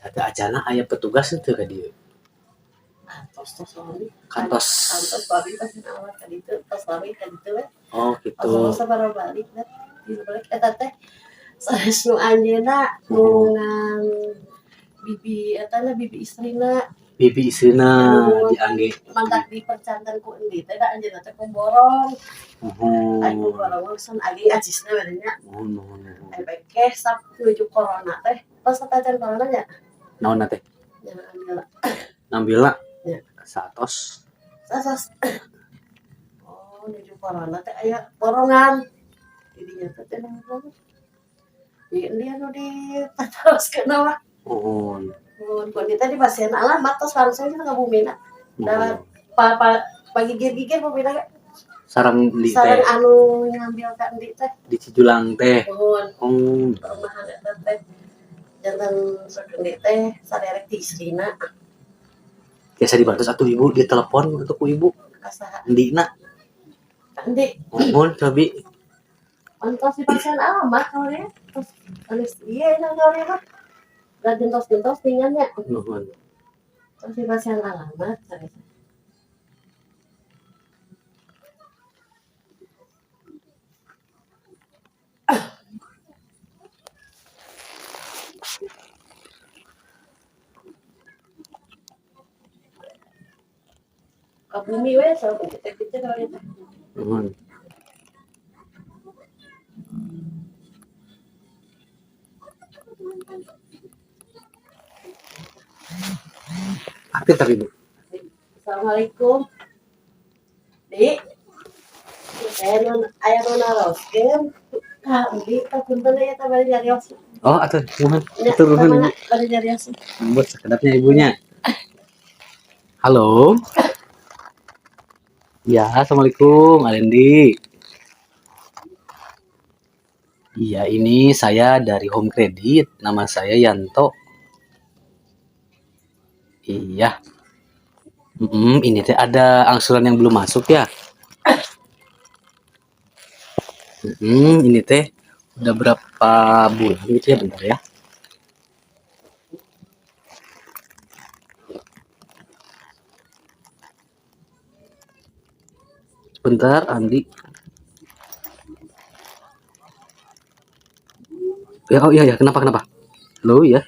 Ada acana aya petugas itu ka dieu. Tos lari. Kantos. Kantos balik pas awal ka ditu, tos lari ka ditu we. Oh gitu. Pas sabaraha balik da. Di balik eta teh sanes nu anjeunna nu ngan bibi eta na bibi istrina. Bibi istrina diangge mantak dipercantan ku endi teh da anjeunna teh kumborong. Ai kumborong san agi acisna we nya. Ai bae kesap nuju corona teh. Pas katajan corona nya. Naonna teh? Ya ambil. Ngambilna? Ya. Satos. Oh, nuju corona teh aya borongan. Didinya teh nongkrong. Di dia nu di teruskeun mah. Mun kita di pasien alamat tos langsung kita ngabumina. Da pagigir-gigir bumina ge. Sareng di teh. Sareng anu ngambil ka endi teh. Di Cijulang teh. Perumahan eta teh. Jangan sakendi teh saderek ti istrina. Biasa dibantu satu ibu dia telepon untuk ku ibu. Kasaha? Endina. Endi? Mohon cobi. Antos di pasien alamat kalau dia. Terus anis iya kalau dia mah. Da jentos-jentos tingannya. Nuhun. Terus di pasien alamat cari. Ka bumi we so kita kalau dia. Nuhun. Aktif tapi Bu. Assalamualaikum. Dik. Aya nu naroskeun. Dik, punten ya teh bari nyarios. Oh, atuh nuhun. Atuh nuhun Ibu. Bari nyarios. Buat sekedapnya ibunya. Halo. Ya, assalamualaikum, Alendi. Iya, ini saya dari Home Credit. Nama saya Yanto. Iya. Ini teh ada angsuran yang belum masuk ya. Ini teh udah berapa bulan gitu ya, bentar ya. Bentar, Andi. Ya, oh iya ya, kenapa? Halo ya.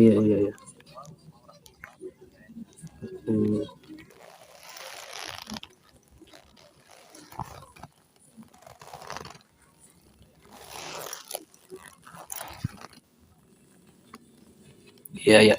Iya. Iya.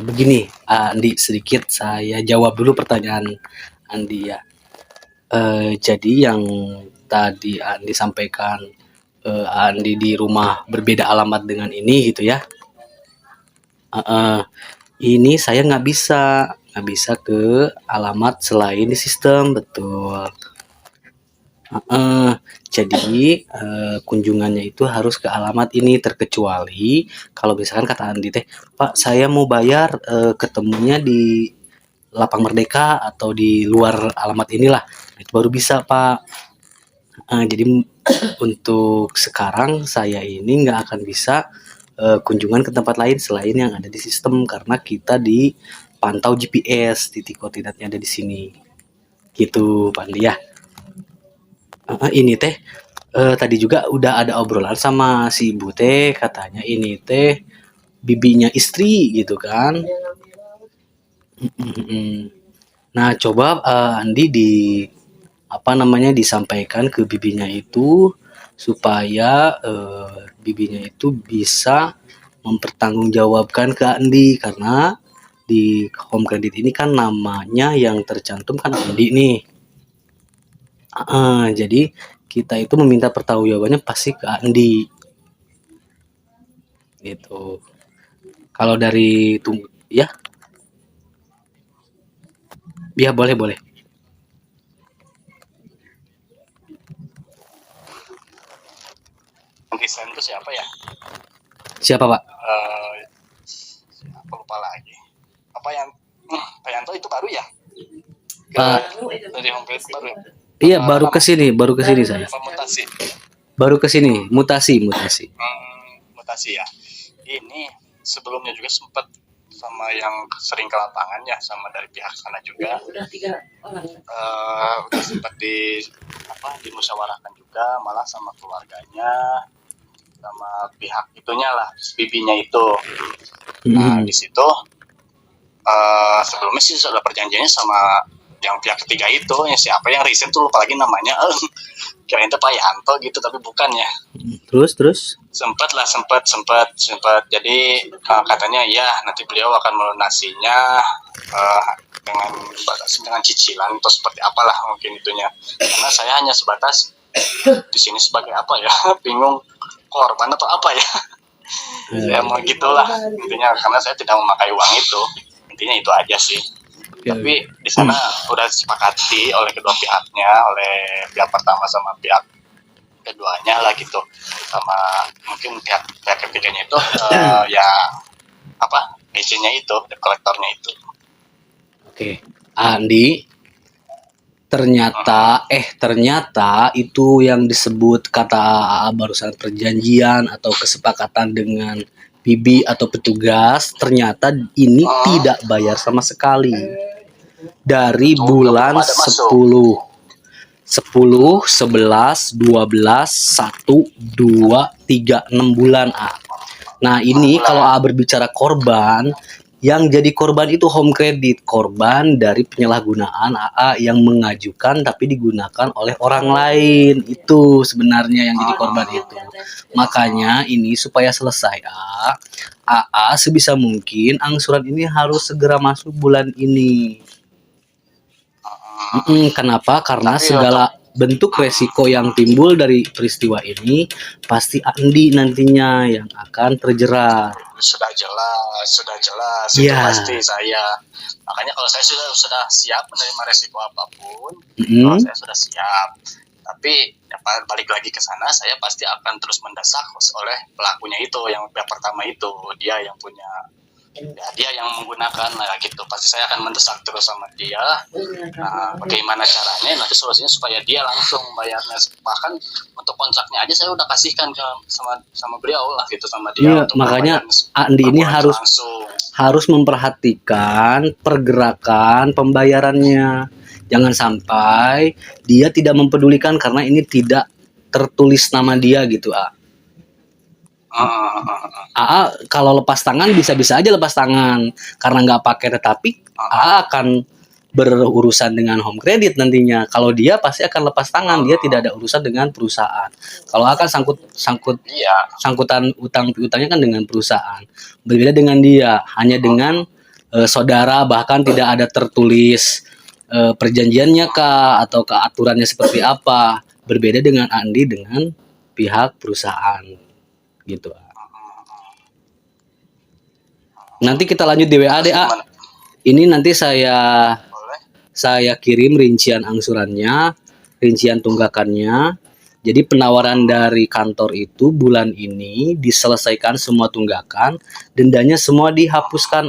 Begini, Andi, sedikit saya jawab dulu pertanyaan Andi ya. Jadi yang tadi Andi sampaikan, Andi di rumah berbeda alamat dengan ini gitu ya. Ini saya nggak bisa ke alamat selain di sistem, betul. Jadi kunjungannya itu harus ke alamat ini, terkecuali kalau misalkan kata Andi teh, Pak saya mau bayar ketemunya di Lapang Merdeka atau di luar alamat inilah, itu baru bisa Pak. Jadi untuk sekarang saya ini nggak akan bisa kunjungan ke tempat lain selain yang ada di sistem, karena kita dipantau GPS, titik koordinatnya ada di sini. Gitu Pak Andi ya. Ini teh tadi juga udah ada obrolan sama si ibu teh, katanya ini teh bibinya istri gitu kan. Nah coba Andi disampaikan ke bibinya itu supaya bibinya itu bisa mempertanggungjawabkan ke Andi, karena di Home Credit ini kan namanya yang tercantum kan Andi nih. Jadi kita itu meminta pertanggungjawabannya pasti ke Andi. Gitu. Kalau dari ya. Ya boleh. Desain itu siapa ya? Siapa Pak? Aku lupa lagi. Apa yang Pak Yanto itu baru ya? Pak, Dari home credit baru ya? iya baru ke sini saya. Mutasi. Baru ke sini, mutasi. Mutasi ya. Ini sebelumnya juga sempat sama yang sering ke lapangan ya, sama dari pihak sana juga. Udah 3 orang. Udah sempat dimusyawarahkan juga, malah sama keluarganya, sama pihak itunya lah, bibinya itu. Nah di situ sebelumnya sih sudah perjanjiannya sama yang pihak ketiga itu, yang siapa yang resign tuh lupa lagi namanya. Kirain itu Pak Yanto gitu, tapi bukan ya. Terus sempat jadi katanya ya nanti beliau akan melunasinya dengan cicilan atau seperti apalah mungkin itunya, karena saya hanya sebatas di sini sebagai apa ya, bingung korban atau apa ya. Saya mau gitulah intinya, karena saya tidak memakai uang itu, intinya itu aja sih. Tapi di sana udah disepakati oleh kedua pihaknya, oleh pihak pertama sama pihak keduanya lah gitu, sama mungkin pihak ketiganya itu ya apa DC-nya itu, debt kolektornya itu. Oke, Andi, ternyata itu yang disebut kata AA barusan perjanjian atau kesepakatan dengan bibi atau petugas, ternyata ini tidak bayar sama sekali dari bulan 10, 11, 12, 1, 2, 3, 6 bulan A. Nah ini kalau A berbicara korban, yang jadi korban itu home credit, korban dari penyalahgunaan AA yang mengajukan tapi digunakan oleh orang lain. Itu sebenarnya yang jadi korban itu. Makanya ini supaya selesai AA sebisa mungkin angsuran ini harus segera masuk bulan ini. Kenapa? Karena segala bentuk resiko yang timbul dari peristiwa ini pasti Andi nantinya yang akan terjerat. Sudah jelas itu pasti saya. Makanya kalau saya sudah siap menerima resiko apapun, kalau saya sudah siap. Tapi balik lagi ke sana, saya pasti akan terus mendesak oleh pelakunya itu, yang pihak pertama itu, dia yang punya, ya, dia yang menggunakan lah gitu. Pasti saya akan mendesak terus sama dia. Nah, bagaimana caranya nanti solusinya supaya dia langsung bayarnya. Bahkan untuk kontraknya aja saya udah kasihkan sama beliau lah gitu, sama dia. Iya, makanya Andi ini harus memperhatikan pergerakan pembayarannya. Jangan sampai dia tidak mempedulikan karena ini tidak tertulis nama dia gitu, AA kalau lepas tangan bisa-bisa aja lepas tangan karena nggak pakai, tetapi AA akan berurusan dengan home credit nantinya. Kalau dia pasti akan lepas tangan, dia tidak ada urusan dengan perusahaan. Kalau akan sangkutan utang piutangnya kan dengan perusahaan. Berbeda dengan dia, hanya dengan saudara, bahkan tidak ada tertulis perjanjiannya kah atau keaturannya seperti apa. Berbeda dengan Andi dengan pihak perusahaan. Gitu. Nanti kita lanjut di WA deh, Ini nanti saya kirim rincian angsurannya, rincian tunggakannya. Jadi penawaran dari kantor itu bulan ini diselesaikan semua tunggakan, dendanya semua dihapuskan,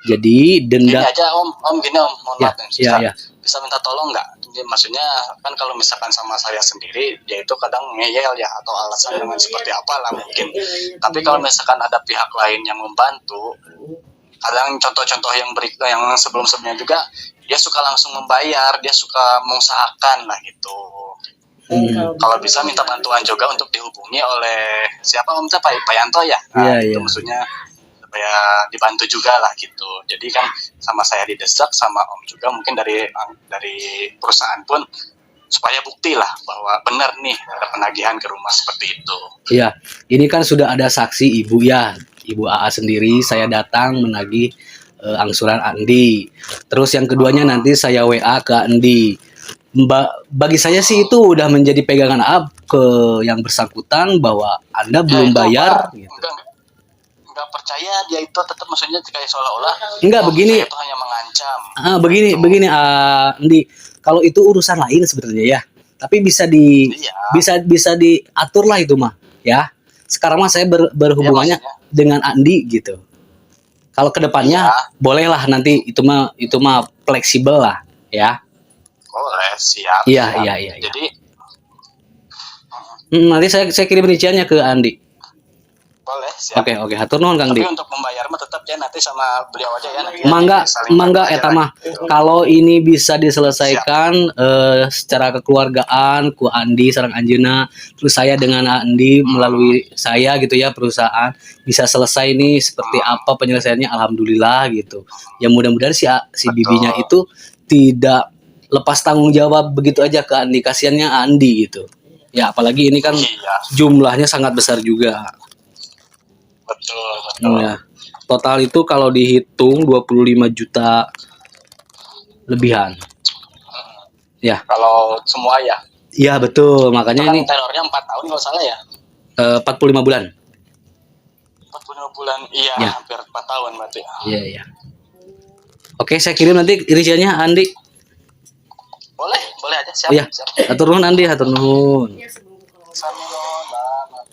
Jadi denda. Gini aja Om, mohon maaf ya. Bisa minta tolong nggak? Maksudnya kan kalau misalkan sama saya sendiri, dia itu kadang ngeyel ya, atau alasan dengan seperti apalah mungkin. Tapi kalau misalkan ada pihak lain yang membantu, kadang contoh-contoh yang sebelum-sebelumnya juga, dia suka langsung membayar, dia suka mengusahakan lah gitu. Kalau bisa minta bantuan juga untuk dihubungi oleh siapa Om, Pak Yanto ya? Nah, itu maksudnya supaya dibantu juga lah gitu. Jadi kan sama saya didesak, sama Om juga mungkin dari perusahaan pun, supaya bukti lah bahwa benar nih ada penagihan ke rumah seperti itu. Iya, ini kan sudah ada saksi Ibu ya, Ibu AA sendiri. Saya datang menagih angsuran Andi. Terus yang keduanya nanti saya WA ke Andi. Bagi saya sih itu udah menjadi pegangan AA ke yang bersangkutan bahwa Anda belum bayar. Gitu. Enggak percaya dia itu tetap, maksudnya kayak seolah-olah enggak begini. Itu hanya mengancam. Begini Andi, kalau itu urusan lain sebenarnya ya. Tapi bisa diatur lah itu mah ya. Sekarang mah saya berhubungannya dengan Andi gitu. Kalau kedepannya Iya. bolehlah nanti itu mah fleksibel lah ya. Boleh, siap. Iya, siap. iya, iya, iya. Jadi Nanti saya kirim rinciannya ke Andi. boleh, siap. Oke, hatur nuhun Kang Tapi Di. untuk membayar mah tetap ya nanti sama beliau aja ya. Nanti Mangga, saling mangga bantu aja eta lah, mah. gitu. Kalau ini bisa diselesaikan secara kekeluargaan ku Andi sareng Anjeuna, terus saya dengan Andi melalui saya gitu ya perusahaan bisa selesai nih seperti apa penyelesaiannya, alhamdulillah gitu. Ya mudah-mudahan si bibinya itu tidak lepas tanggung jawab begitu aja ke Andi, kasihannya Andi gitu. Ya apalagi ini kan Iya, jumlahnya sangat besar juga. betul. Ya. Total itu kalau dihitung 25 juta lebihan. Ya. Kalau semua ya. Iya betul, Itu makanya kan ini tenornya 4 tahun kalau salah ya. 45 bulan. 45 bulan, iya, Ya. hampir 4 tahun berarti. Iya. Oke, saya kirim nanti rinciannya Andi. Boleh aja, siap. Oh ya, siap. hatur nuhun Andi, hatur nuhun. Ya sebelum kalau Sambil, Mbak.